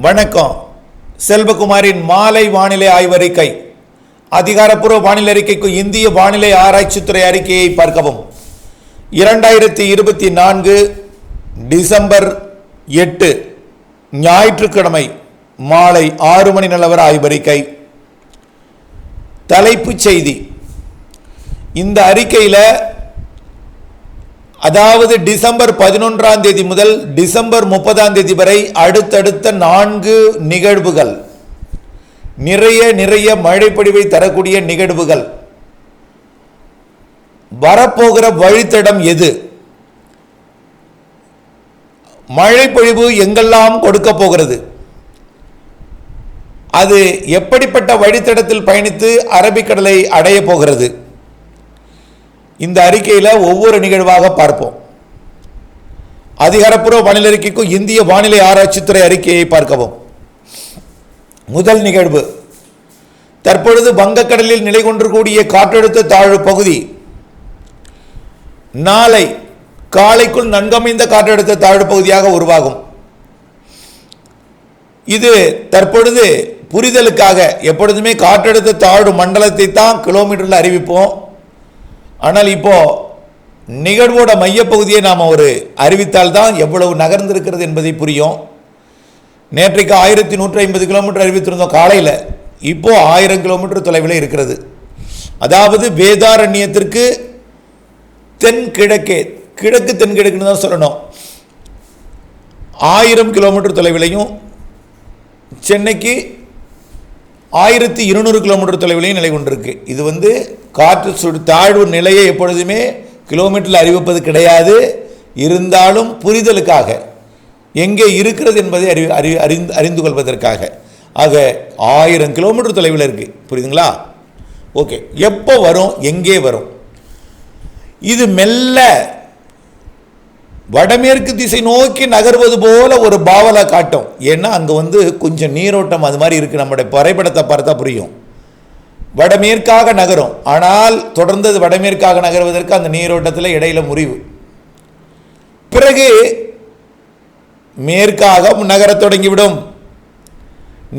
வணக்கம். செல்வகுமாரின் மாலை வானிலை ஆய்வறிக்கை. அதிகாரப்பூர்வ வானிலை அறிக்கைக்கு இந்திய வானிலை ஆராய்ச்சித்துறை அறிக்கையை பார்க்கவும். 2024 டிசம்பர் 8 ஞாயிற்றுக்கிழமை மாலை 6 மணி நிலவர ஆய்வறிக்கை. தலைப்புச் செய்தி. இந்த அறிக்கையில் அதாவது டிசம்பர் 11ஆம் தேதி முதல் டிசம்பர் 30ஆம் தேதி வரை அடுத்தடுத்த 4 நிகழ்வுகள், நிறைய மழைப்பொழிவை தரக்கூடிய நிகழ்வுகள். வரப்போகிற வழித்தடம் எது, மழைப்பொழிவு எங்கெல்லாம் கொடுக்க போகிறது, அது எப்படிப்பட்ட வழித்தடத்தில் பயணித்து அரபிக்கடலை அடைய போகிறது, இந்த அறிக்கையில் ஒவ்வொரு நிகழ்வாக பார்ப்போம். அதிகாரப்பூர்வ வானிலை அறிக்கைக்கும் இந்திய வானிலை ஆராய்ச்சித்துறை அறிக்கையை பார்க்கவும். முதல் நிகழ்வு, தற்பொழுது வங்கக்கடலில் நிலை கொண்டிருக்கக்கூடிய காற்றழுத்த தாழ்வு பகுதி நாளை காலைக்குள் நன்கமைந்த காற்றழுத்த தாழ்வு பகுதியாக உருவாகும். இது தற்பொழுது புரிதலுக்காக எப்பொழுதுமே காற்றழுத்த தாழ்வு மண்டலத்தை தான் கிலோமீட்டரில் அறிவிப்போம். ஆனால் இப்போ நிகழ்வோட மையப்பகுதியை நாம் ஒரு அறிவித்தால் தான் எவ்வளவு நகர்ந்திருக்கிறது என்பதை புரியும். நேற்றைக்கு 1150 கிலோமீட்டர் அறிவித்திருந்தோம் காலையில், இப்போ 1000 கிலோமீட்டர் தொலைவில் இருக்கிறது. அதாவது வேதாரண்யத்திற்கு தென்கிழக்கே, கிழக்கு தென்கிழக்குன்னு தான் சொல்லணும், 1000 கிலோமீட்டர் தொலைவிலையும் சென்னைக்கு 1200 கிலோமீட்டர் தொலைவிலையும் நிலை கொண்டிருக்கு. இது காற்று தாழ்வு நிலையை எப்பொழுதுமே கிலோமீட்டரில் அறிவிப்பது கிடையாது. இருந்தாலும் புரிதலுக்காக எங்கே இருக்கிறது என்பதை அறிந்து கொள்வதற்காக. ஆக 1000 கிலோமீட்டர் தொலைவில் இருக்குது, புரியுதுங்களா? ஓகே, எப்போ வரும், எங்கே வரும்? இது மெல்ல வடமேற்கு திசை நோக்கி நகர்வது போல ஒரு பாவலை காட்டும். ஏன்னா அங்கே கொஞ்சம் நீரோட்டம் அது மாதிரி இருக்குது. நம்முடைய வரைபடத்தை பார்த்தா புரியும். வடமேற்காக நகரும், ஆனால் தொடர்ந்து வடமேற்காக நகர்வதற்கு அந்த நீரோட்டத்தில் இடையில முறிவு. பிறகு மேற்காக நகரத் தொடங்கிவிடும்.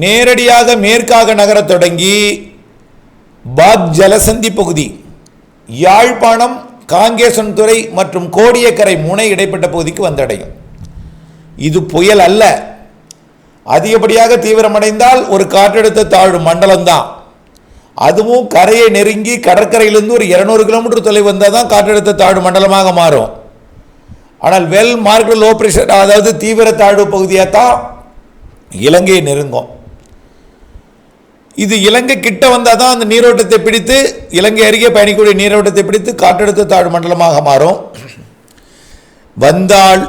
நேரடியாக மேற்காக நகரத் தொடங்கி பாக் ஜலசந்தி பகுதி, யாழ்ப்பாணம், காங்கேசன்துறை மற்றும் கோடியக்கரை முனை இடைப்பட்ட பகுதிக்கு வந்தடையும். இது புயல் அல்ல. அதிகப்படியாக தீவிரமடைந்தால் ஒரு காற்றழுத்த தாழ்வு மண்டலம் தான். அதுவும் கரையை நெருங்கி கடற்கரையிலிருந்து ஒரு 200 கிலோமீட்டர் தொலைவு வந்தால் தான் காற்றழுத்த தாழ்வு மண்டலமாக மாறும். ஆனால் வெல் மார்க்டு லோ பிரஷர், அதாவது தீவிர தாழ்வு பகுதியாக தான் இலங்கையை நெருங்கும். இது இலங்கை கிட்ட வந்தால் தான் அந்த நீரோட்டத்தை பிடித்து, இலங்கை அருகே பயணிக்கக்கூடிய நீரோட்டத்தை பிடித்து காற்றழுத்த தாழ்வு மண்டலமாக மாறும். வந்தால்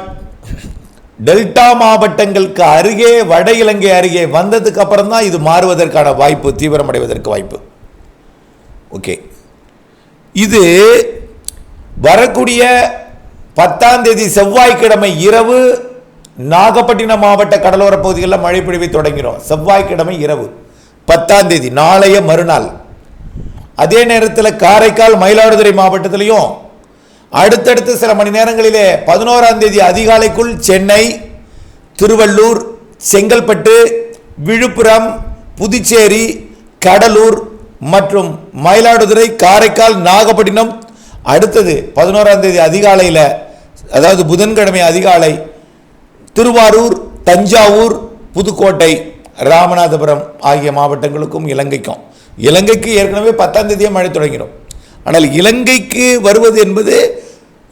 டெல்டா மாவட்டங்களுக்கு அருகே, வட இலங்கை அருகே வந்ததுக்கு அப்புறம் தான் இது மாறுவதற்கான வாய்ப்பு, தீவிரமடைவதற்கு வாய்ப்பு. ஓகே, இது வரக்கூடிய 10ஆம் தேதி செவ்வாய்க்கிழமை இரவு நாகப்பட்டினம் மாவட்ட கடலோர பகுதிகளில் மழை பொழிவை தொடங்கிறோம். செவ்வாய்க்கிழமை இரவு 10ஆம் தேதி, நாளைய மறுநாள். அதே நேரத்தில் காரைக்கால், மயிலாடுதுறை மாவட்டத்திலையும் அடுத்தடுத்து சில மணி நேரங்களிலே 11ஆம் தேதி அதிகாலைக்குள் சென்னை, திருவள்ளூர், செங்கல்பட்டு, விழுப்புரம், புதுச்சேரி, கடலூர் மற்றும் மயிலாடுதுறை, காரைக்கால், நாகப்பட்டினம், அடுத்தது 11ஆம் தேதி அதிகாலையில், அதாவது புதன்கிழமை அதிகாலை திருவாரூர், தஞ்சாவூர், புதுக்கோட்டை, ராமநாதபுரம் ஆகிய மாவட்டங்களுக்கும் இலங்கைக்கும். இலங்கைக்கு ஏற்கனவே 10ஆம் தேதியே மழை தொடங்கிடும். ஆனால் இலங்கைக்கு வருவது என்பது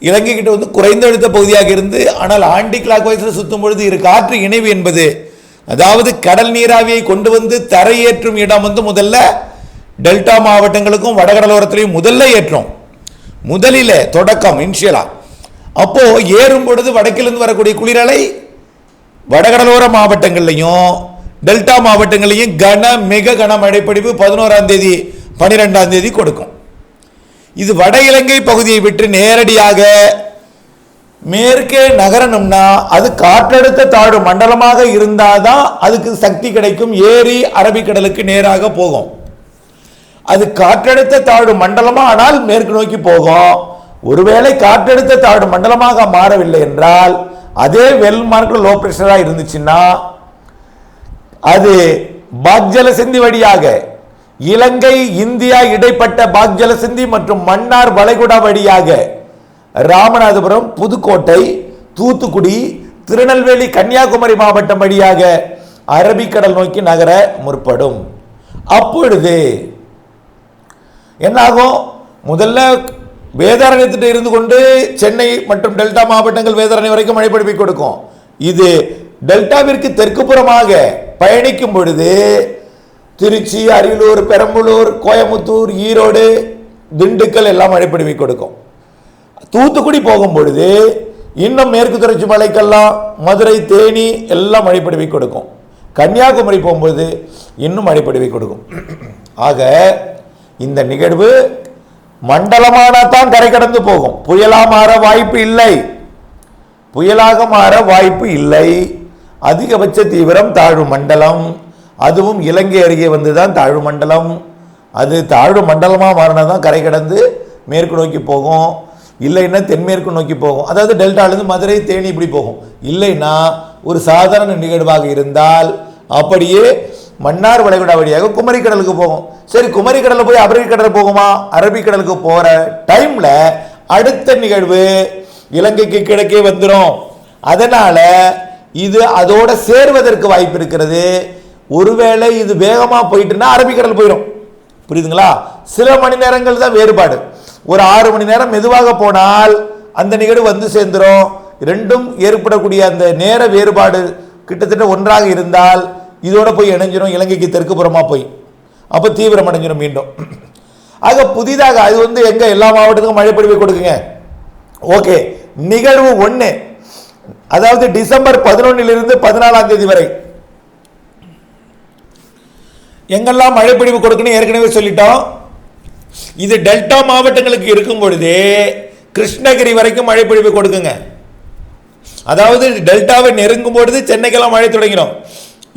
இலங்கை கிட்ட குறைந்த அழுத்த பகுதியாக இருந்து, ஆனால் ஆன்டி கிளாக் வைஸில் சுற்றும் பொழுது இரு காற்று இணைவு என்பது, அதாவது கடல் நீராவியை கொண்டு வந்து தரையேற்றும் இடம் முதல்ல டெல்டா மாவட்டங்களுக்கும் வடகடலோரத்திலையும் முதல்ல ஏற்றும். முதலில் தொடக்கம் இன்ஷியலா. அப்போ ஏறும் பொழுது வடக்கிலிருந்து வரக்கூடிய குளிரலை வடகடலோர மாவட்டங்கள்லையும் டெல்டா மாவட்டங்களையும் மிக கனமழை பொழிவு 11ஆம் தேதி 12ஆம் தேதி கொடுக்கும். இது வட இலங்கை பகுதியை விட்டு நேரடியாக மேற்கே நகரணும்னா அது காற்றழுத்த தாழ்வு மண்டலமாக இருந்தாதான் அதுக்கு சக்தி கிடைக்கும், ஏறி அரபிக்கடலுக்கு நேராக போகும். அது காற்றழுத்த தாழ்வு மண்டலமா ஆனால் மேற்கு நோக்கி போகும். ஒருவேளை காற்றழுத்த தாழ்வு மண்டலமாக மாறவில்லை என்றால், அதே வெல் மார்க் லோ பிரஷராக இருந்துச்சுன்னா அது பாக்ஜல சிந்தி வழியாக இலங்கை இந்தியா இடைப்பட்ட பாக்ஜல சிந்தி மற்றும் மன்னார் வளைகுடா வழியாக ராமநாதபுரம், புதுக்கோட்டை, தூத்துக்குடி, திருநெல்வேலி, கன்னியாகுமரி மாவட்டம் வழியாக அரபிக்கடல் நோக்கி நகர முற்படும். அப்பொழுது என்னாகும்? முதல்ல வேதாரண்யத்திட்ட இருந்து கொண்டு சென்னை மற்றும் டெல்டா மாவட்டங்கள் வேதாரண்யம் வரைக்கும் மழை பொழிவை கொடுக்கும். இது டெல்டாவிற்கு தெற்கு புறமாக பயணிக்கும் பொழுது திருச்சி, அரியலூர், பெரம்பலூர், கோயம்புத்தூர், ஈரோடு, திண்டுக்கல் எல்லாம் மழை பொழிவை கொடுக்கும். தூத்துக்குடி போகும் பொழுது இன்னும் மேற்கு தொடர்ச்சி மலைக்கெல்லாம் மதுரை, தேனி எல்லாம் மழை பொழிவை கொடுக்கும். கன்னியாகுமரி போகும்போது இன்னும் மழை பொழிவை கொடுக்கும். ஆக இந்த நிகழ்வு மண்டலமானதான் கரை கடந்து போகும். புயலா மாற வாய்ப்பு இல்லை, புயலாக மாற வாய்ப்பு இல்லை. அதிகபட்ச தீவிரம் தாழ்வு மண்டலம், அதுவும் இலங்கை அருகே வந்துதான் தாழ்வு மண்டலம். அது தாழ்வு மண்டலமாக மாறினதான் கரை கடந்து மேற்கு நோக்கி போகும். இல்லைன்னா தென்மேற்கு நோக்கி போகும். அதாவது டெல்டாலேருந்து மதுரை, தேனி இப்படி போகும். இல்லைன்னா ஒரு சாதாரண நிகழ்வாக இருந்தால் அப்படியே மன்னார் வளைகுடா வழியாக குமரிக்கடலுக்கு போகும். சரி, குமரிக்கடலில் போய் அரபிக்கடல் போகுமா? அரபிக்கடலுக்கு போகிற டைமில் அடுத்த நிகழ்வு இலங்கைக்கு கிழக்கே வந்துடும். அதனால் இது அதோட சேர்வதற்கு வாய்ப்பு இருக்கிறது. ஒருவேளை இது வேகமாக போயிட்டுன்னா அரபிக்கடல் போயிடும். புரியுதுங்களா? சில மணி நேரங்கள் தான் வேறுபாடு. ஒரு 6 மணி நேரம் மெதுவாக போனால் அந்த நிகழ்வு வந்து சேர்ந்துடும். ரெண்டும் ஏற்படக்கூடிய அந்த நேர வேறுபாடு கிட்டத்தட்ட ஒன்றாக இருந்தால் இதோட போய் இணைஞ்சிடும் இலங்கைக்கு தெற்கு புறமா போய். அப்போ தீவிரம் அடைஞ்சிடும் மீண்டும். ஆக புதிதாக அது வந்து எங்க எல்லா மாவட்டத்துக்கும் மழை பொழிவை கொடுக்குங்க. ஓகே, நிகழ்வு 1, அதாவது டிசம்பர் 11 to 14 வரை எங்கெல்லாம் மழை பொழிவு கொடுக்கணும் ஏற்கனவே சொல்லிட்டோம். இது டெல்டா மாவட்டங்களுக்கு இருக்கும் பொழுது கிருஷ்ணகிரி வரைக்கும் மழை பொழிவு கொடுக்குங்க. அதாவது டெல்டாவை நெருங்கும் பொழுது சென்னைக்கெல்லாம் மழை தொடங்கிடும்.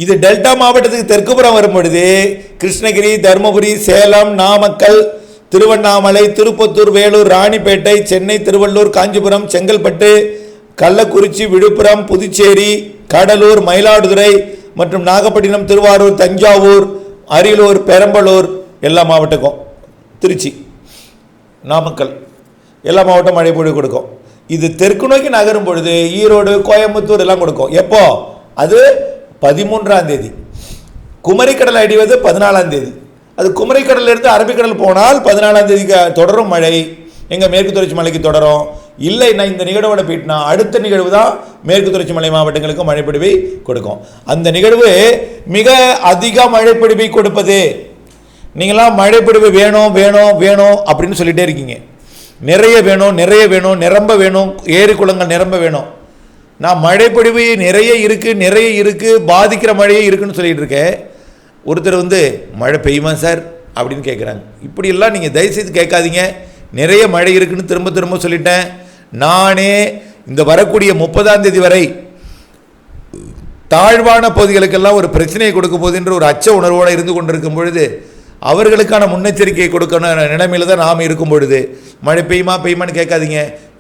இது டெல்டா மாவட்டத்துக்கு தெற்கு புறம் வரும் பொழுது கிருஷ்ணகிரி, தருமபுரி, சேலம், நாமக்கல், திருவண்ணாமலை, திருப்பத்தூர், வேலூர், ராணிப்பேட்டை, சென்னை, திருவள்ளூர், காஞ்சிபுரம், செங்கல்பட்டு, கள்ளக்குறிச்சி, விழுப்புரம், புதுச்சேரி, கடலூர், மயிலாடுதுறை மற்றும் நாகப்பட்டினம், திருவாரூர், தஞ்சாவூர், அரியலூர், பெரம்பலூர் எல்லா மாவட்டக்கும், திருச்சி, நாமக்கல் எல்லா மாவட்டம் மழை பொழிவு கொடுக்கும். இது தெற்கு நோக்கி நகரும் பொழுது ஈரோடு, கோயம்புத்தூர் எல்லாம் கொடுக்கும். எப்போ? அது 13 குமரிக்கடல் அடிவது 14. அது குமரிக்கடலில் இருந்து அரபிக்கடல் போனால் 14 தொடரும் மழை எங்கள் மேற்கு தொடர்ச்சி மலைக்கு தொடரும். இல்லைன்னா இந்த நிகழ்வோட போயிட்டுனா அடுத்த நிகழ்வு தான் மேற்கு தொடர்ச்சி மலை மாவட்டங்களுக்கு மழைப்பொழிவை கொடுக்கும். அந்த நிகழ்வு மிக அதிக மழைப்பொழிவை கொடுப்பது. நீங்களாம் மழைப்பொழிவு வேணும் வேணும் வேணும் அப்படின்னு சொல்லிட்டே இருக்கீங்க. நிறைய வேணும், நிறைய வேணும், நிரம்ப வேணும், ஏரி குளங்கள் நிரம்ப வேணும். நான் மழைப்பொழிவு நிறைய இருக்குது, பாதிக்கிற மழையே இருக்குன்னு சொல்லிட்டு இருக்கேன். ஒருத்தர் வந்து மழை பெய்யுமா சார் அப்படின்னு கேட்குறாங்க. இப்படியெல்லாம் நீங்கள் தயவுசெய்து கேட்காதீங்க. நிறைய மழை இருக்குன்னு திரும்ப திரும்ப சொல்லிட்டேன். நானே இந்த வரக்கூடிய 30 வரை தாழ்வான பகுதிகளுக்கெல்லாம் ஒரு பிரச்சனையை கொடுக்க போகுதுன்ற ஒரு அச்ச உணர்வோடு இருந்து கொண்டிருக்கும் பொழுது அவர்களுக்கான முன்னெச்சரிக்கையை கொடுக்கணும் நிலைமையில தான் நாம் இருக்கும் பொழுது மழை பெய்யுமான்னு கேட்காதீங்க.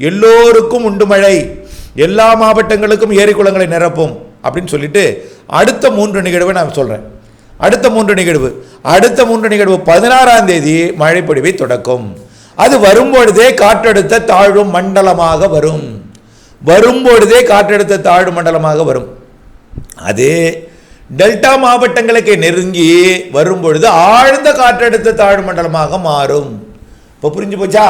எல்லோருக்கும் உண்டு மழை, எல்லா மாவட்டங்களுக்கும் ஏரி குளங்களை நிரப்பும் அப்படின்னு சொல்லிட்டு அடுத்த 3 நிகழ்வை நான் சொல்கிறேன். அடுத்த 3 நிகழ்வு 16 மழை பொழிவை தொடக்கும். அது வரும்பொழுதே காற்றழுத்த தாழ்வு மண்டலமாக வரும். அது டெல்டா மாவட்டங்களுக்கு நெருங்கி வரும்பொழுது ஆழ்ந்த காற்றழுத்த தாழ்வு மண்டலமாக மாறும். இப்போ புரிஞ்சு போச்சா?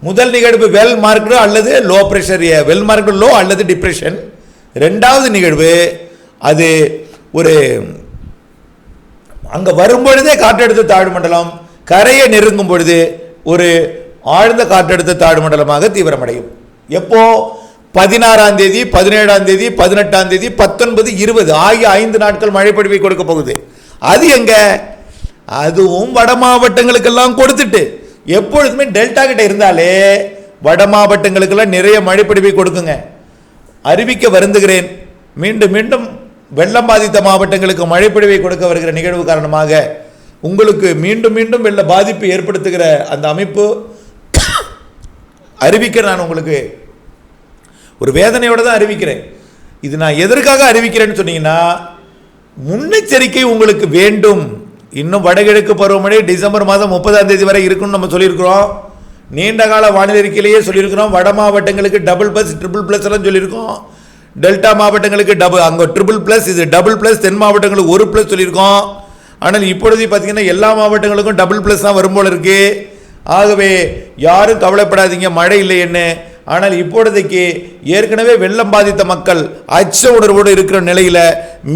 முதல் நிகழ்வு வெல் மார்க்டு அல்லது low pressure, well marked low அல்லது டிப்ரெஷன். ரெண்டாவது நிகழ்வு அது ஒரு அங்கே வரும்பொழுதே காற்றழுத்த தாழ்வு மண்டலம், கரையை நெருங்கும் பொழுது ஒரு ஆழ்ந்த காற்றழுத்த தாழ்வு மண்டலமாக தீவிரமடையும். எப்போ? 16, 17, 18, 19, 20 ஆகிய 5 நாட்கள் மழை பொழிவை கொடுக்க போகுது. அது எங்க? அதுவும் வட மாவட்டங்களுக்கெல்லாம் கொடுத்துட்டு எப்பொழுதுமே டெல்டா கிட்ட இருந்தாலே வட மாவட்டங்களுக்கெல்லாம் நிறைய மழை பொழிவை கொடுக்குங்க. அறிவிக்க வருந்துகிறேன், மீண்டும் மீண்டும் வெள்ளம் பாதித்த மாவட்டங்களுக்கு மழை பொழிவை கொடுக்க வருகிற நிகழ்வு காரணமாக உங்களுக்கு மீண்டும் மீண்டும் வெள்ள பாதிப்பு ஏற்படுத்துகிற அந்த அமைப்பு அறிவிக்க நான் உங்களுக்கு ஒரு வேதனையோடு தான் அறிவிக்கிறேன். இது நான் எதற்காக அறிவிக்கிறேன்னு சொன்னீங்கன்னா, முன்னெச்சரிக்கை உங்களுக்கு வேண்டும். இன்னும் வடகிழக்கு பருவமழை டிசம்பர் மாதம் 30ஆம் தேதி வரை இருக்குன்னு நம்ம சொல்லியிருக்கிறோம். நீண்ட கால வானிலை அறிக்கையிலேயே சொல்லியிருக்கிறோம். வட மாவட்டங்களுக்கு டபுள் ப்ளஸ் ட்ரிபிள் ப்ளஸ் எல்லாம் சொல்லியிருக்கோம். டெல்டா மாவட்டங்களுக்கு அங்கே ட்ரிபிள் ப்ளஸ், இது டபுள் ப்ளஸ். தென் மாவட்டங்களுக்கு 1 ப்ளஸ் சொல்லியிருக்கோம். ஆனால் இப்பொழுது பார்த்தீங்கன்னா எல்லா மாவட்டங்களுக்கும் டபுள் ப்ளஸ் தான் வரும் போல இருக்கு. ஆகவே யாரும் கவலைப்படாதீங்க மழை இல்லை என்ன. ஆனால் இப்பொழுதைக்கு ஏற்கனவே வெள்ளம் பாதித்த மக்கள் அச்ச உணர்வோடு இருக்கிற நிலையில்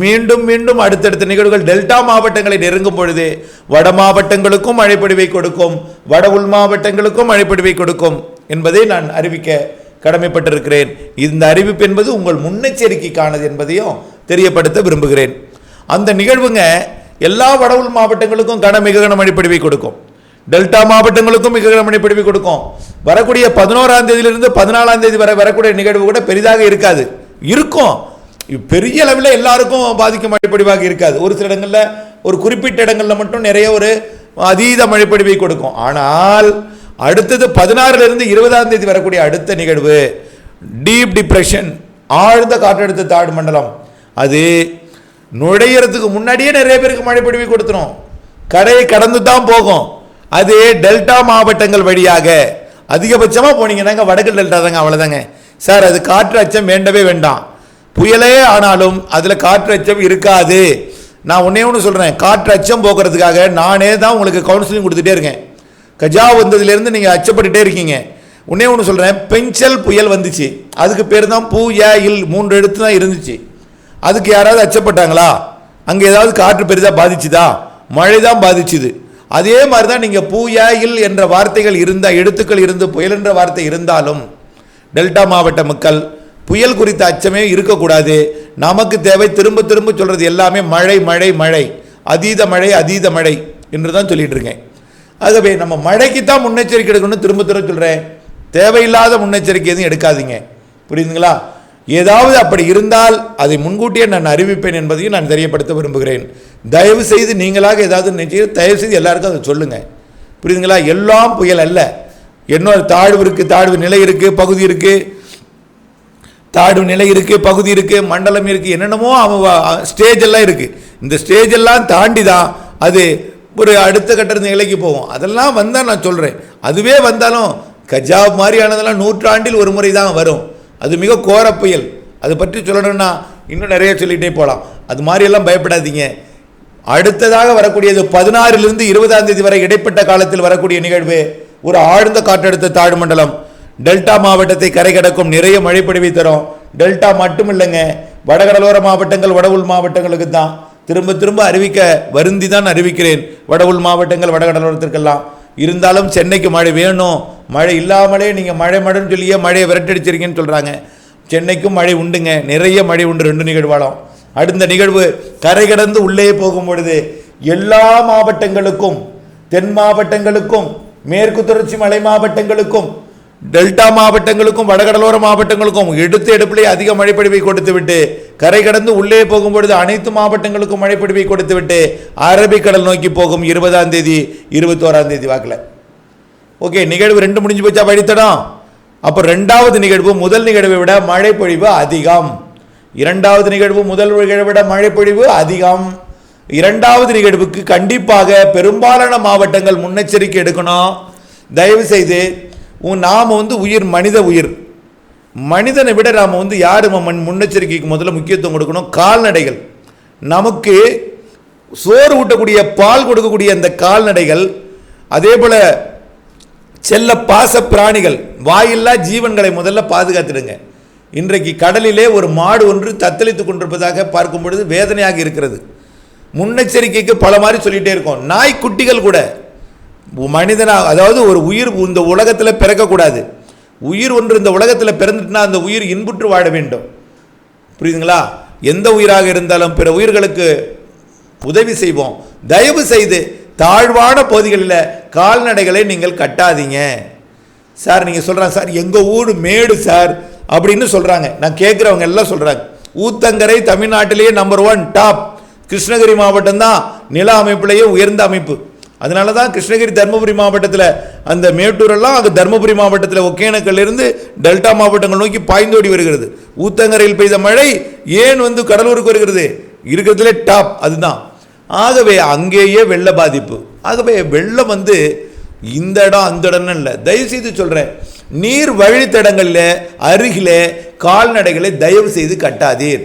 மீண்டும் மீண்டும் அடுத்தடுத்த நிகழ்வுகள் டெல்டா மாவட்டங்களை நெருங்கும் பொழுது வட மாவட்டங்களுக்கும் மழைப்பொழிவை கொடுக்கும், வட உள் மாவட்டங்களுக்கும் மழைப்பொழிவை கொடுக்கும் என்பதை நான் அறிவிக்க கடமைப்பட்டிருக்கிறேன். இந்த அறிவிப்பு என்பது உங்கள் முன்னெச்சரிக்கைக்கானது என்பதையும் தெரியப்படுத்த விரும்புகிறேன். அந்த நிகழ்வுங்க எல்லா வட உள் மாவட்டங்களுக்கும் மிக கன மழைப்பொழிவை கொடுக்கும், டெல்டா மாவட்டங்களுக்கும் மிக கன மழைப்பொழிவை கொடுக்கும். வரக்கூடிய 11ஆம் தேதியிலிருந்து 14ஆம் தேதி வரை வரக்கூடிய நிகழ்வு கூட பெரிதாக இருக்காது, இருக்கும். பெரிய அளவில் எல்லாருக்கும் பாதிக்கும் மழைப்பொழிவாக இருக்காது. ஒரு சில இடங்களில், ஒரு குறிப்பிட்ட இடங்களில் மட்டும் நிறைய ஒரு அதீத மழைப்பொழிவை கொடுக்கும். ஆனால் அடுத்தது 16லிருந்து 20ஆம் தேதி வரக்கூடிய அடுத்த நிகழ்வு டீப் டிப்ரெஷன், ஆழ்ந்த காற்றழுத்த தாழ்வு மண்டலம். அது நுழையிறதுக்கு முன்னாடியே நிறைய பேருக்கு மழைப்பொழிவை கொடுத்துரும், கரையை கடந்து தான் போகும். அது டெல்டா மாவட்டங்கள் வழியாக அதிகபட்சமாக போனீங்கன்னா வடக்கு டெல்டா தாங்க, அவ்வளோதாங்க சார். அது காற்று அச்சம் வேண்டவே வேண்டாம். புயலே ஆனாலும் அதில் காற்று அச்சம் இருக்காது. நான் ஒன்று சொல்கிறேன், காற்று அச்சம் போக்குறதுக்காக நானே தான் உங்களுக்கு கவுன்சிலிங் கொடுத்துட்டே இருக்கேன். கஜா வந்ததுலேருந்து நீங்கள் அச்சப்பட்டுட்டே இருக்கீங்க. ஒன்று சொல்கிறேன், பெஞ்சல் புயல் வந்துச்சு, அதுக்கு பேர் தான் பூ ஏ இல் 3 எழுத்து தான் இருந்துச்சு. அதுக்கு யாராவது அச்சப்பட்டாங்களா? அங்கே ஏதாவது காற்று பெரிதாக பாதிச்சுதா? மழை தான் பாதிச்சுது. அதே மாதிரி தான் நீங்கள் பூ ஏ இல் என்ற வார்த்தைகள் இருந்தால், எழுத்துக்கள் இருந்து புயல் என்ற வார்த்தை இருந்தாலும் டெல்டா மாவட்ட மக்கள் புயல் குறித்த அச்சமே இருக்கக்கூடாது. நமக்கு தேவை திரும்ப திரும்ப சொல்கிறது எல்லாமே மழை மழை மழை, அதீத மழை அதீத மழை என்று தான் சொல்லிட்டு இருக்கேன். ஆகவே நம்ம மழைக்கு தான் முன்னெச்சரிக்கை எடுக்கணும்னு திரும்ப திரும்ப சொல்கிறேன். தேவையில்லாத முன்னெச்சரிக்கை எதுவும் எடுக்காதீங்க, புரியுதுங்களா? ஏதாவது அப்படி இருந்தால் அதை முன்கூட்டியே நான் அறிவிப்பேன் என்பதையும் நான் தெரியப்படுத்த விரும்புகிறேன். தயவு செய்து நீங்களாக ஏதாவது நினைச்சு தயவு செய்து எல்லாருக்கும் அதை சொல்லுங்கள், புரியுதுங்களா? எல்லாம் புயல் அல்ல, இன்னொரு தாழ்வு இருக்குது, தாழ்வு நிலை இருக்குது, பகுதி இருக்குது, தாழ்வு நிலை இருக்குது, பகுதி இருக்குது, மண்டலம் இருக்குது, என்னென்னமோ ஸ்டேஜ் எல்லாம் இருக்குது. இந்த ஸ்டேஜ் எல்லாம் தாண்டி தான் அது ஒரு அடுத்த கட்ட நிலைக்கு போகும். அதெல்லாம் வந்தால் நான் சொல்கிறேன், அதுவே வந்தாலும் கஜா மாதிரியானதெல்லாம் 100 ஒரு முறை தான் வரும். அது மிக கோர புயல். அதை பற்றி சொல்லணும்னா இன்னும் நிறைய சொல்லிகிட்டே போகலாம். அது மாதிரியெல்லாம் பயப்படாதீங்க. அடுத்ததாக வரக்கூடியது 16லிருந்து 20ஆம் தேதி வரை இடைப்பட்ட காலத்தில் வரக்கூடிய நிகழ்வு ஒரு ஆழ்ந்த காற்றழுத்த தாழ்வு மண்டலம் டெல்டா மாவட்டத்தை கரை கடக்கும், நிறைய மழைப்பொழிவை தரும். டெல்டா மட்டும் இல்லைங்க, வடகடலோர மாவட்டங்கள் வட உள் மாவட்டங்களுக்கு தான் திரும்ப திரும்ப அறிவிக்க வருந்தி தான் அறிவிக்கிறேன். வட உள் மாவட்டங்கள் வடகடலோரத்திற்கெல்லாம் இருந்தாலும் சென்னைக்கு மழை வேணும். மழை இல்லாமலே நீங்கள் மழை மழைன்னு சொல்லியே மழையை விரட்டடிச்சிருக்கீங்கன்னு சொல்கிறாங்க. சென்னைக்கும் மழை உண்டுங்க, நிறைய மழை உண்டு. 2 நிகழ்வாலும் அடுத்த நிகழ்வு கரை கடந்து உள்ளே போகும் பொழுது எல்லா மாவட்டங்களுக்கும், தென் மாவட்டங்களுக்கும், மேற்கு தொடர்ச்சி மலை மாவட்டங்களுக்கும், டெல்டா மாவட்டங்களுக்கும், வடகடலோர மாவட்டங்களுக்கும் எடுப்பிலே அதிக மழைப்பொழிவை கொடுத்து விட்டு கரை கடந்து உள்ளே போகும் பொழுது அனைத்து மாவட்டங்களுக்கும் மழைப்பொழிவை கொடுத்து விட்டு அரபிக்கடல் நோக்கி போகும் 20ஆம் தேதி 21ஆம் தேதி வாக்கில். ஓகே, நிகழ்வு 2 முடிஞ்சு போச்சா வழித்தடம். அப்போ 2வது நிகழ்வு முதல் நிகழ்வை விட மழைப்பொழிவு அதிகம். 2வது நிகழ்வு முதல் நிகழ்வை விட மழைப்பொழிவு அதிகம். 2வது நிகழ்வுக்கு கண்டிப்பாக பெரும்பாலான மாவட்டங்கள் முன்னெச்சரிக்கை எடுக்கணும். தயவு செய்து நாம் உயிர், மனித உயிர், மனிதனை விட நாம் யார் முன்னெச்சரிக்கைக்கு முதல்ல முக்கியத்துவம் கொடுக்கணும்? கால்நடைகள். நமக்கு சோறு ஊட்டக்கூடிய பால் கொடுக்கக்கூடிய அந்த கால்நடைகள், அதே போல செல்ல பாச பிராணிகள், வாயில்லா ஜீவன்களை முதல்ல பாதுகாத்துடுங்க. இன்றைக்கு கடலிலே ஒரு மாடு ஒன்று தத்தளித்துக் கொண்டிருப்பதாக பார்க்கும் பொழுது வேதனையாக இருக்கிறது. முன்னெச்சரிக்கைக்கு பல மாதிரி சொல்லிகிட்டே இருக்கோம். நாய்க்குட்டிகள் கூட மனிதனாக, அதாவது ஒரு உயிர் இந்த உலகத்தில் பிறக்கக்கூடாது. உயிர் ஒன்று இந்த உலகத்தில் பிறந்துட்டுனா அந்த உயிர் இன்புற்று வாழ வேண்டும், புரியுதுங்களா? எந்த உயிராக இருந்தாலும் பிற உயிர்களுக்கு உதவி செய்வோம். தயவு செய்து தாழ்வான பகுதிகளில் கால்நடைகளை நீங்கள் கட்டாதீங்க. சார் நீங்கள் சொல்கிறாங்க சார் எங்கள் ஊர் மேடு சார் அப்படின்னு சொல்கிறாங்க. நான் கேட்குறவங்க எல்லாம் சொல்கிறாங்க. ஊத்தங்கரை தமிழ்நாட்டிலேயே நம்பர் 1 டாப். கிருஷ்ணகிரி மாவட்டம் தான் நில அமைப்பிலேயே உயர்ந்த அமைப்பு. அதனால தான் கிருஷ்ணகிரி தருமபுரி மாவட்டத்தில் அந்த மேட்டூரெல்லாம் அங்கே தருமபுரி மாவட்டத்தில் ஒகேனக்கல்லிருந்து டெல்டா மாவட்டங்கள் நோக்கி பாய்ந்தோடி வருகிறது. ஊத்தங்கரையில் பெய்த மழை ஏன் கடலூருக்கு வருகிறது? இருக்கிறதுலே டாப் அதுதான். ஆகவே அங்கேயே வெள்ள பாதிப்பு. ஆகவே வெள்ளம் இந்த இடம் அந்த இடம்னு இல்லை. தயவுசெய்து சொல்கிறேன், நீர் வழித்தடங்களில் அருகிலே கால்நடைகளை தயவு செய்து கட்டாதீர்.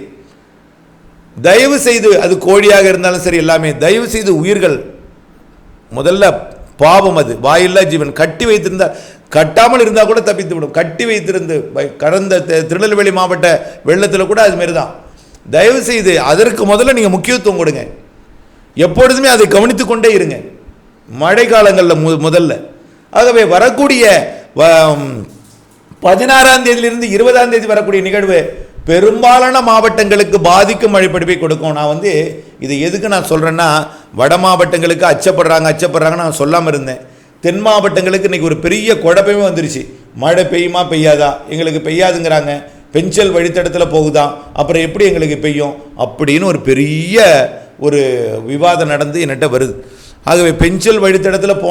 தயவு செய்து, அது கோழியாக இருந்தாலும் சரி, எல்லாமே தயவு செய்து உயிர்கள் முதல்ல பாவம், அது வாயில்லா ஜீவன். கட்டி வைத்திருந்தால், கட்டாமல் இருந்தால் கூட தப்பித்து விடும். கட்டி வைத்திருந்து கடந்த திருநெல்வேலி மாவட்ட வெள்ளத்தில் கூட அதுமாரி தான். தயவு செய்து அதற்கு முதல்ல நீங்கள் முக்கியத்துவம் கொடுங்க. எப்பொழுதுமே அதை கவனித்து கொண்டே இருங்க, மழை காலங்களில் முதல்ல. ஆகவே வரக்கூடிய 16ஆம் தேதியிலிருந்து 20ஆம் தேதி வரக்கூடிய நிகழ்வு பெரும்பாலான மாவட்டங்களுக்கு பாதிக்கும் மழைப்பொழிவை கொடுக்கும். நான் இதை எதுக்கு நான் சொல்கிறேன்னா, வட மாவட்டங்களுக்கு அச்சப்படுறாங்க நான் சொல்லாமல் இருந்தேன். தென் மாவட்டங்களுக்கு இன்றைக்கி ஒரு பெரிய குழப்பமே வந்துருச்சு. மழை பெய்யுமா பெய்யாதா, எங்களுக்கு பெய்யாதுங்கிறாங்க. பெஞ்சல் வழித்தடத்தில் போகுதான், அப்புறம் எப்படி எங்களுக்கு பெய்யும் அப்படின்னு ஒரு பெரிய ஒரு விவாதம் நடந்து என்கிட்ட வருது. ஆகவே பெஞ்சல் வழித்தடத்தில்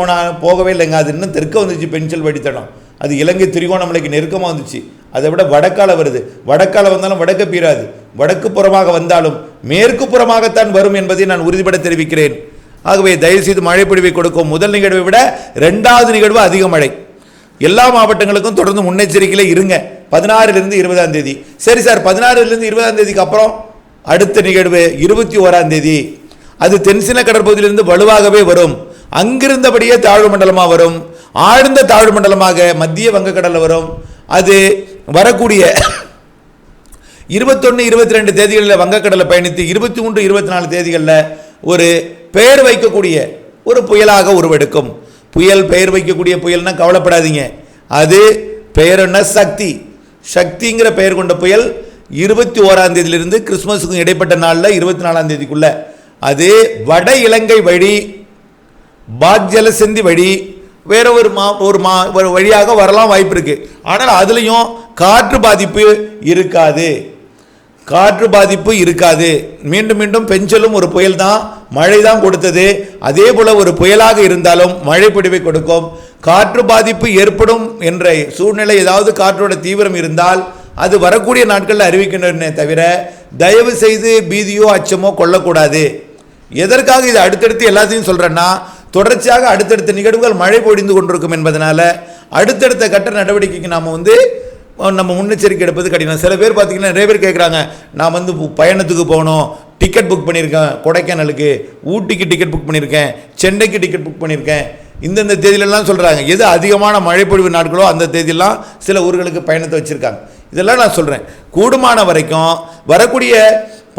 போகவே இல்லைங்க, அது இன்னும் தெற்க வந்துச்சு. பெஞ்சல் வழித்தடம் அது இலங்கை திரிகோணமலைக்கு நெருக்கமாக வந்துச்சு. அதை விட வடக்கால வருது. வடக்கால வந்தாலும் வடக்க பீராது, வடக்கு புறமாக வந்தாலும் மேற்கு புறமாகத்தான் வரும் என்பதை நான் உறுதிபட தெரிவிக்கிறேன். ஆகவே தயவுசெய்து மழை பொழிவை கொடுக்கும். முதல் நிகழ்வை விட 2வது நிகழ்வு அதிக மழை. எல்லா மாவட்டங்களுக்கும் தொடர்ந்து முன்னெச்சரிக்கையில் இருங்க. 16லிருந்து 20ஆம் தேதி. சரி சார், 16லிருந்து 20ஆம் தேதிக்கு அப்புறம் அடுத்த நிகழ்வு 21ஆம் தேதி. அது தென்சின கடற்பகுதியிலிருந்து வலுவாகவே வரும். அங்கிருந்தபடியே தாழ்வு மண்டலமாக வரும். ஆழ்ந்த தாழ்வு மண்டலமாக மத்திய வங்கக்கடலில் வரும். அது வரக்கூடிய 21, 22 தேதிகளில் வங்கக்கடலை பயணித்து 23, 24 தேதிகளில் ஒரு பெயர் வைக்கக்கூடிய ஒரு புயலாக உருவெடுக்கும். புயல் பெயர் வைக்கக்கூடிய புயல்னா கவலைப்படாதீங்க. அது பெயர் என்ன, சக்தி. சக்திங்கிற பெயர் கொண்ட புயல் 21ஆம் தேதியிலிருந்து கிறிஸ்துமஸுக்கும் இடைப்பட்ட நாளில் 24ஆம் தேதிக்குள்ள அது வட இலங்கை வழி பாக்ஜலசந்தி வழி வேற ஒரு வழியாக வரலாம் வாய்ப்பு இருக்கு. ஆனால் அதுலேயும் காற்று பாதிப்பு இருக்காது. காற்று பாதிப்பு இருக்காது. மீண்டும் மீண்டும் பெஞ்சலும் ஒரு புயல் தான், மழை தான் கொடுத்தது. அதே போல ஒரு புயலாக இருந்தாலும் மழை பொழிவை கொடுக்கும். காற்று பாதிப்பு ஏற்படும் என்ற சூழ்நிலை, ஏதாவது காற்றோட தீவிரம் இருந்தால் அது வரக்கூடிய நாட்களில் அறிவிக்கின்றன தவிர தயவு செய்து பீதியோ அச்சமோ கொள்ளக்கூடாது. எதற்காக இது அடுத்தடுத்து எல்லாத்தையும் சொல்கிறேன்னா, தொடர்ச்சியாக அடுத்தடுத்த நிகழ்வுகள் மழை பொழிந்து கொண்டிருக்கும் என்பதனால அடுத்தடுத்த கட்ட நடவடிக்கைக்கு நாம் நம்ம முன்னெச்சரிக்கை எடுப்பது கடினம். சில பேர் பார்த்தீங்கன்னா, நிறைய பேர் கேட்குறாங்க, நான் பயணத்துக்கு போகணும், டிக்கெட் புக் பண்ணியிருக்கேன், கொடைக்கானலுக்கு, ஊட்டிக்கு டிக்கெட் புக் பண்ணியிருக்கேன், சென்னைக்கு டிக்கெட் புக் பண்ணியிருக்கேன், இந்தந்த தேதியிலலாம் சொல்கிறாங்க. எது அதிகமான மழைப்பொழிவு நாட்களோ அந்த தேதியெல்லாம் சில ஊர்களுக்கு பயணத்தை வச்சுருக்காங்க. இதெல்லாம் நான் சொல்கிறேன், கூடுமான வரைக்கும் வரக்கூடிய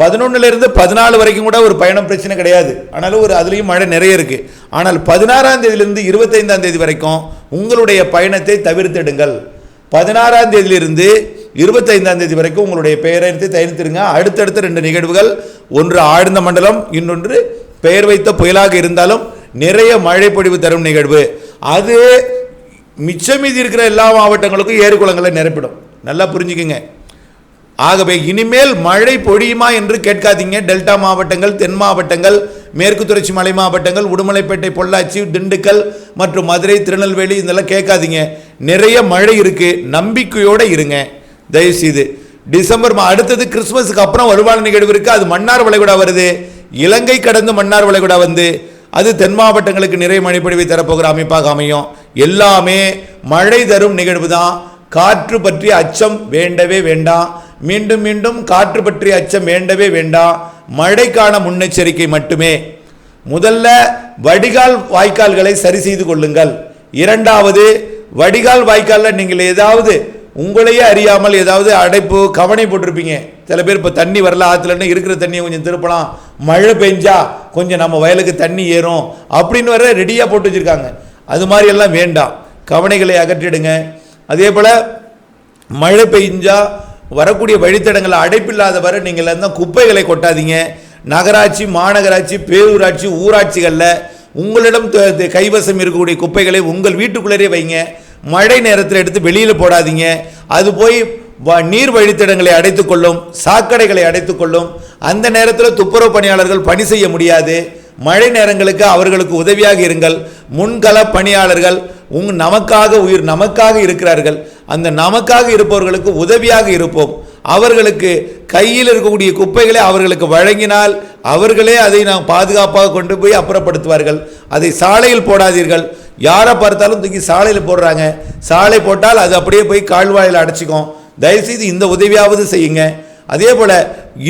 11லிருந்து 14 வரைக்கும் கூட ஒரு பயணம் பிரச்சனை கிடையாது. ஆனாலும் அதுலேயும் மழை நிறைய இருக்குது. ஆனால் 16ஆம் தேதியிலிருந்து 25ஆம் தேதி வரைக்கும் உங்களுடைய பயணத்தை தவிர்த்திடுங்கள். 16ஆம் தேதியிலிருந்து 25ஆம் தேதி வரைக்கும் உங்களுடைய பெயரை தயாரித்திருங்க. அடுத்தடுத்த 2 நிகழ்வுகள், ஒன்று ஆழ்ந்த மண்டலம், இன்னொன்று பெயர் வைத்த புயலாக இருந்தாலும் நிறைய மழை பொழிவு தரும் நிகழ்வு. அது மிச்சம் மீதி இருக்கிற எல்லா மாவட்டங்களுக்கும் ஏரி குளங்களை நிரப்பிடும். நல்லா புரிஞ்சுக்குங்க. ஆகவே இனிமேல் மழை பொழியுமா என்று கேட்காதீங்க. டெல்டா மாவட்டங்கள், தென் மாவட்டங்கள், மேற்கு தொடர்ச்சி மலை மாவட்டங்கள், உடுமலைப்பேட்டை, பொள்ளாச்சி, திண்டுக்கல் மற்றும் மதுரை, திருநெல்வேலி இதெல்லாம் கேட்காதீங்க. நிறைய மழை இருக்கு, நம்பிக்கையோடு இருங்க தயவுசெய்து. டிசம்பர் அடுத்தது கிறிஸ்துமஸுக்கு அப்புறம் வலுவான நிகழ்வு இருக்கு. அது மன்னார் வளைகுடா வருது. இலங்கை கடந்து மன்னார் வளைகுடா வந்து அது தென் மாவட்டங்களுக்கு நிறைய மழை பொழிவை தரப்போகிற அமைப்பாக அமையும். எல்லாமே மழை தரும் நிகழ்வு தான். காற்று பற்றிய அச்சம் வேண்டவே வேண்டாம். மீண்டும் மீண்டும் காற்று பற்றிய அச்சம் வேண்டவே வேண்டாம். மழைக்கான முன்னெச்சரிக்கை மட்டுமே. முதல்ல வடிகால் வாய்க்கால்களை சரி செய்து கொள்ளுங்கள். இரண்டாவது, வடிகால் வாய்க்காலில் நீங்கள் ஏதாவது உங்களையே அறியாமல் ஏதாவது அடைப்பு கவனை போட்டிருப்பீங்க. சில பேர் இப்போ தண்ணி வரல ஆற்றுலன்னு இருக்கிற தண்ணியை கொஞ்சம் திருப்பலாம், மழை பெஞ்சா கொஞ்சம் நம்ம வயலுக்கு தண்ணி ஏறும் அப்படின்னு வர ரெடியாக போட்டு வச்சுருக்காங்க. அது மாதிரி எல்லாம் வேண்டாம், கவனைகளை அகற்றிடுங்க. அதே போல் மழை பெஞ்சா வரக்கூடிய வழித்தடங்களை அடைப்பில்லாத வரை நீங்கள் தான் குப்பைகளை கொட்டாதீங்க. நகராட்சி, மாநகராட்சி, பேரூராட்சி, ஊராட்சிகளில் உங்களிடம் கைவசம் இருக்கக்கூடிய குப்பைகளை உங்கள் வீட்டுக்குள்ளே வைங்க. மழை நேரத்தில் எடுத்து வெளியில் போடாதீங்க. அது போய் நீர் வழித்தடங்களை அடைத்துக்கொள்ளும், சாக்கடைகளை அடைத்துக்கொள்ளும். அந்த நேரத்தில் துப்புரவு பணியாளர்கள் பணி செய்ய முடியாது. மழை நேரங்களுக்கு அவர்களுக்கு உதவியாக இருங்கள். முன்கள பணியாளர்கள் நமக்காக இருக்கிறார்கள். அந்த நமக்காக இருப்பவர்களுக்கு உதவியாக இருப்போம். அவர்களுக்கு கையில் இருக்கக்கூடிய குப்பைகளை அவர்களுக்கு வழங்கினால் அவர்களே அதை நாம் பாதுகாப்பாக கொண்டு போய் அப்புறப்படுத்துவார்கள். அதை சாலையில் போடாதீர்கள். யாரை பார்த்தாலும் தூக்கி சாலையில் போடுறாங்க. சாலை போட்டால் அது அப்படியே போய் கால்வாயில் அடைச்சிக்கும். தயவுசெய்து இந்த உதவியாவது செய்யுங்க. அதே போல்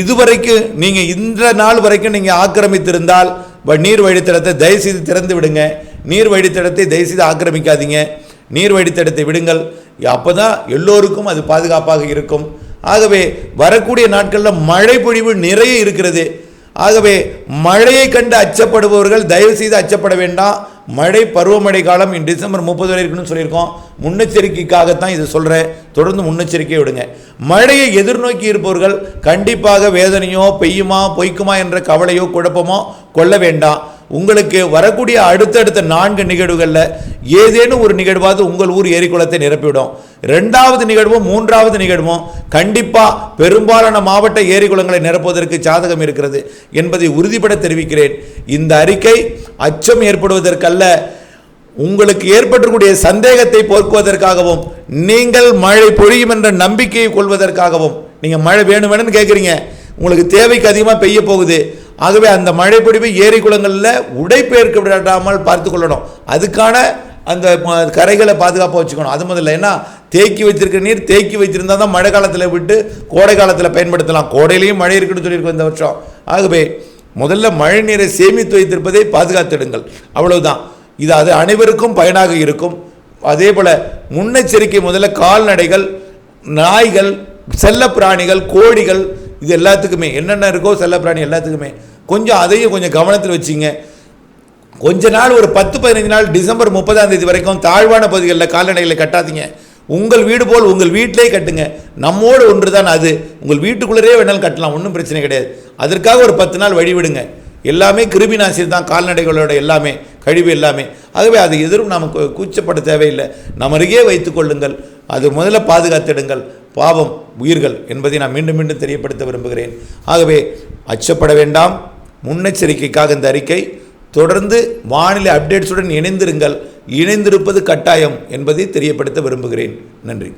இதுவரைக்கும் நீங்கள் இந்த நாள் வரைக்கும் நீங்கள் ஆக்கிரமித்திருந்தால் நீர் வழித்தடத்தை தயவுசெய்து திறந்து விடுங்க. நீர் வழித்தடத்தை தயவுசெய்து ஆக்கிரமிக்காதீங்க. நீர் வழித்தடத்தை விடுங்கள். அப்போ தான் எல்லோருக்கும் அது பாதுகாப்பாக இருக்கும். ஆகவே வரக்கூடிய நாட்களில் மழை பொழிவு நிறைய இருக்கிறது. ஆகவே மழையை கண்டு அச்சப்படுபவர்கள் தயவுசெய்து அச்சப்பட வேண்டாம். மழை பருவமழை காலம் டிசம்பர் 30 வரை இருக்குன்னு சொல்லியிருக்கோம். முன்னெச்சரிக்கைக்காகத்தான் இது சொல்கிறேன். தொடர்ந்து முன்னெச்சரிக்கை விடுங்க. மழையை எதிர்நோக்கி இருப்பவர்கள் கண்டிப்பாக வேதனையோ பெய்யுமா பொய்க்குமா என்ற கவலையோ குழப்பமோ கொள்ள வேண்டாம். உங்களுக்கு வரக்கூடிய அடுத்தடுத்த 4 நிகழ்வுகளில் ஏதேனும் ஒரு நிகழ்வாவது உங்கள் ஊர் ஏரிக்குளத்தை நிரப்பிவிடும். 2வது நிகழ்வும் 3வது நிகழ்வும் கண்டிப்பாக பெரும்பாலான மாவட்ட ஏரிக்குளங்களை நிரப்புவதற்கு சாதகம் இருக்கிறது என்பதை உறுதிபட தெரிவிக்கிறேன். இந்த அறிக்கை அச்சம் ஏற்படுவதற்கல்ல, உங்களுக்கு ஏற்பட்டிருக்கூடிய சந்தேகத்தை போக்குவதற்காகவும் நீங்கள் மழை பொழியும் என்ற நம்பிக்கையை கொள்வதற்காகவும். நீங்கள் மழை வேணும்னு கேட்குறீங்க, உங்களுக்கு தேவைக்கு அதிகமாக பெய்ய போகுது. ஆகவே அந்த மழை பொழிவு ஏரி குளங்களில் உடைப்பெயர்க்க விடாமல் பார்த்து கொள்ளணும். அதுக்கான அந்த கரைகளை பாதுகாப்பாக வச்சுக்கணும். அது முதல்ல. ஏன்னா தேக்கி வச்சிருக்க நீர் தேக்கி வச்சிருந்தால் தான் மழை காலத்தில் விட்டு கோடை காலத்தில் பயன்படுத்தலாம். கோடையிலையும் மழை இருக்குன்னு சொல்லியிருக்கோம் இந்த வருஷம். ஆகவே முதல்ல மழை நீரை சேமித்து வைத்திருப்பதை பாதுகாத்திடுங்கள். அவ்வளவுதான். இது அது அனைவருக்கும் பயனாக இருக்கும். அதே போல் முன்னெச்சரிக்கை முதல்ல கால்நடைகள், நாய்கள், செல்ல பிராணிகள், கோழிகள், இது எல்லாத்துக்குமே என்னென்ன இருக்கோ செல்ல பிராணி எல்லாத்துக்குமே கொஞ்சம் அதையும் கொஞ்சம் கவனத்தில் வச்சிங்க. கொஞ்ச நாள் ஒரு 10-15 நாள் டிசம்பர் 30ஆம் தேதி வரைக்கும் தாழ்வான பகுதிகளில் கால்நடைகளை கட்டாதீங்க. உங்கள் வீடு போல் உங்கள் வீட்டிலே கட்டுங்க. நம்மோடு ஒன்று தான் அது. உங்கள் வீட்டுக்குள்ளே வேணாலும் கட்டலாம், ஒன்றும் பிரச்சனை கிடையாது. அதற்காக ஒரு 10 நாள் வழிவிடுங்க. எல்லாமே கிருமி நாசினி தான் கால்நடைகளோட எல்லாமே, கழிவு எல்லாமே. ஆகவே அது எதிரும் நமக்கு கூச்சப்பட தேவையில்லை. நம்ம அருகே வைத்துக் கொள்ளுங்கள். அது முதல்ல பாதுகாத்திடுங்கள். பாவம் உயிர்கள் என்பதை நான் மீண்டும் மீண்டும் தெரியப்படுத்த விரும்புகிறேன். ஆகவே அச்சப்பட வேண்டாம். முன்னெச்சரிக்கைக்காக இந்த அறிக்கை. தொடர்ந்து வானிலை அப்டேட்ஸுடன் இணைந்திருங்கள். இணைந்திருப்பது கட்டாயம் என்பதை தெரியப்படுத்த விரும்புகிறேன். நன்றி.